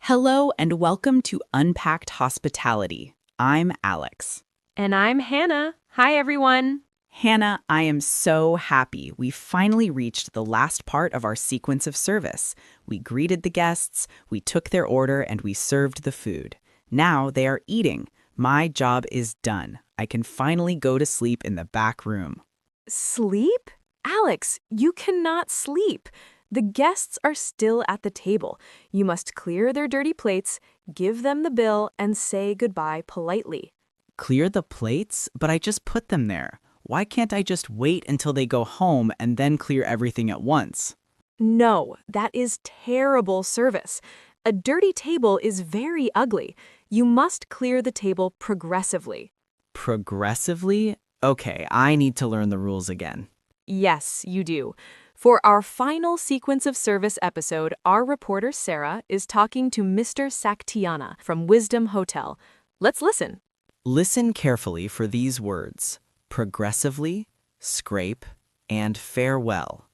Hello and welcome to Unpacked Hospitality. I'm Alex. And I'm Hanna. Hi, everyone. Hanna, I am so happy we finally reached the last part of our sequence of service. We greeted the guests, we took their order, and we served the food. Now they are eating. My job is done. I can finally go to sleep in the back room. Sleep? Alex, you cannot sleep. The guests are still at the table. You must clear their dirty plates, give them the bill, and say goodbye politely. Clear the plates? But I just put them there. Why can't I just wait until they go home and then clear everything at once? No, that is terrible service. A dirty table is very ugly. You must clear the table progressively. Progressively? Okay, I need to learn the rules again. Yes, you do. For our final sequence of service episode, our reporter Sarah is talking to Mr. Saktiana from Wisdom Hotel. Let's listen. Listen carefully for these words: progressively, scrape, and farewell.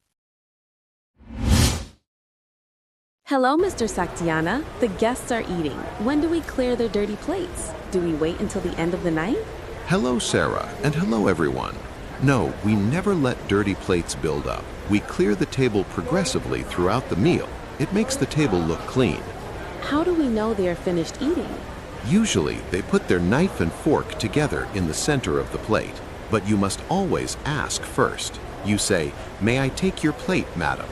Hello, Mr. Saktiana. The guests are eating. When do we clear their dirty plates? Do we wait until the end of the night? Hello, Sarah, and hello, everyone. No, we never let dirty plates build up. We clear the table progressively throughout the meal. It makes the table look clean. How do we know they are finished eating? Usually, they put their knife and fork together in the center of the plate. But you must always ask first. You say, "May I take your plate, madam?"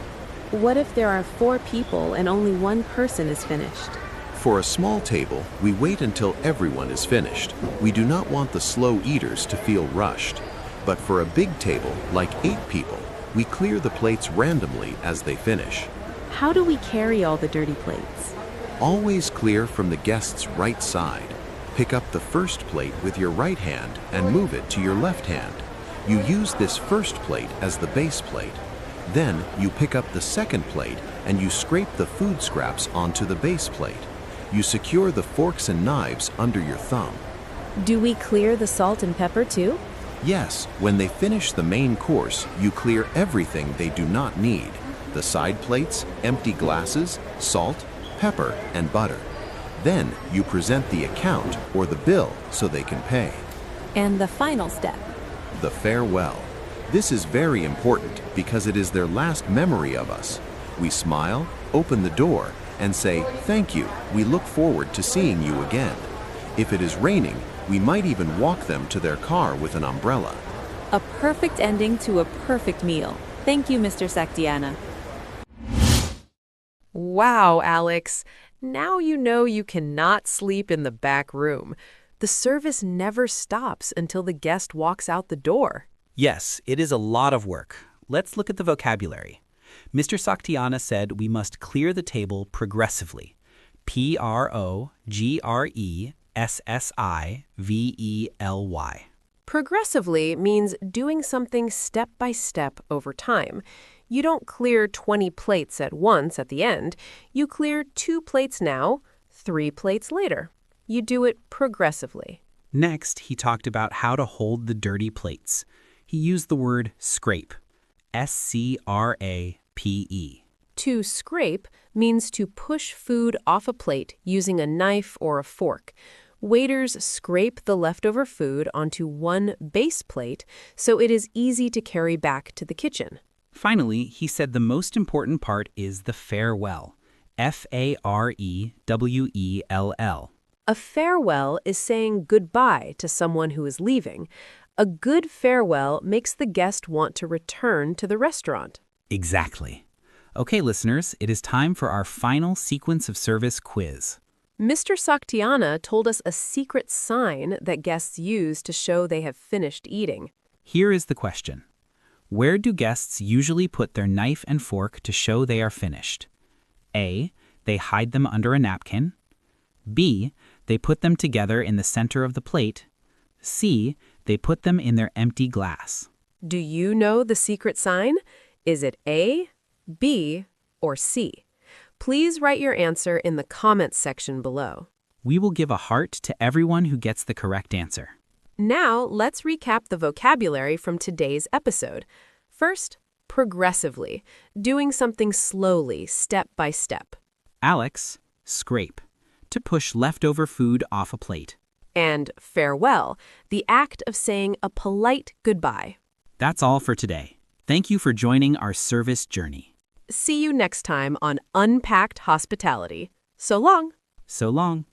What if there are 4 people and only one person is finished? For a small table, we wait until everyone is finished. We do not want the slow eaters to feel rushed. But for a big table, like 8 people, we clear the plates randomly as they finish. How do we carry all the dirty plates? Always clear from the guest's right side. Pick up the first plate with your right hand and move it to your left hand. You use this first plate as the base plate. Then you pick up the second plate and you scrape the food scraps onto the base plate. You secure the forks and knives under your thumb. Do we clear the salt and pepper too? Yes, when they finish the main course, you clear everything they do not need. The side plates, empty glasses, salt, pepper, and butter. Then you present the account or the bill so they can pay. And the final step. The farewell. This is very important because it is their last memory of us. We smile, open the door, and say, "Thank you, we look forward to seeing you again." If it is raining, we might even walk them to their car with an umbrella. A perfect ending to a perfect meal. Thank you, Mr. Saktiana. Wow, Alex. Now you know you cannot sleep in the back room. The service never stops until the guest walks out the door. Yes, it is a lot of work. Let's look at the vocabulary. Mr. Saktiana said we must clear the table progressively. Progressively. Progressively means doing something step by step over time. You don't clear 20 plates at once at the end. You clear 2 plates now, 3 plates later. You do it progressively. Next, he talked about how to hold the dirty plates. He used the word scrape, S-C-R-A-P-E. To scrape means to push food off a plate using a knife or a fork. Waiters scrape the leftover food onto one base plate so it is easy to carry back to the kitchen. Finally, he said the most important part is the farewell, F-A-R-E-W-E-L-L. A farewell is saying goodbye to someone who is leaving. A good farewell makes the guest want to return to the restaurant. Exactly. Okay, listeners, it is time for our final sequence of service quiz. Mr. Saktiana told us a secret sign that guests use to show they have finished eating. Here is the question. Where do guests usually put their knife and fork to show they are finished? A. They hide them under a napkin. B. They put them together in the center of the plate. C. They put them in their empty glass. Do you know the secret sign? Is it A, B, or C? Please write your answer in the comments section below. We will give a heart to everyone who gets the correct answer. Now, let's recap the vocabulary from today's episode. First, progressively, doing something slowly, step by step. Alex, scrape, to push leftover food off a plate. And farewell, the act of saying a polite goodbye. That's all for today. Thank you for joining our service journey. See you next time on Unpacked Hospitality. So long. So long.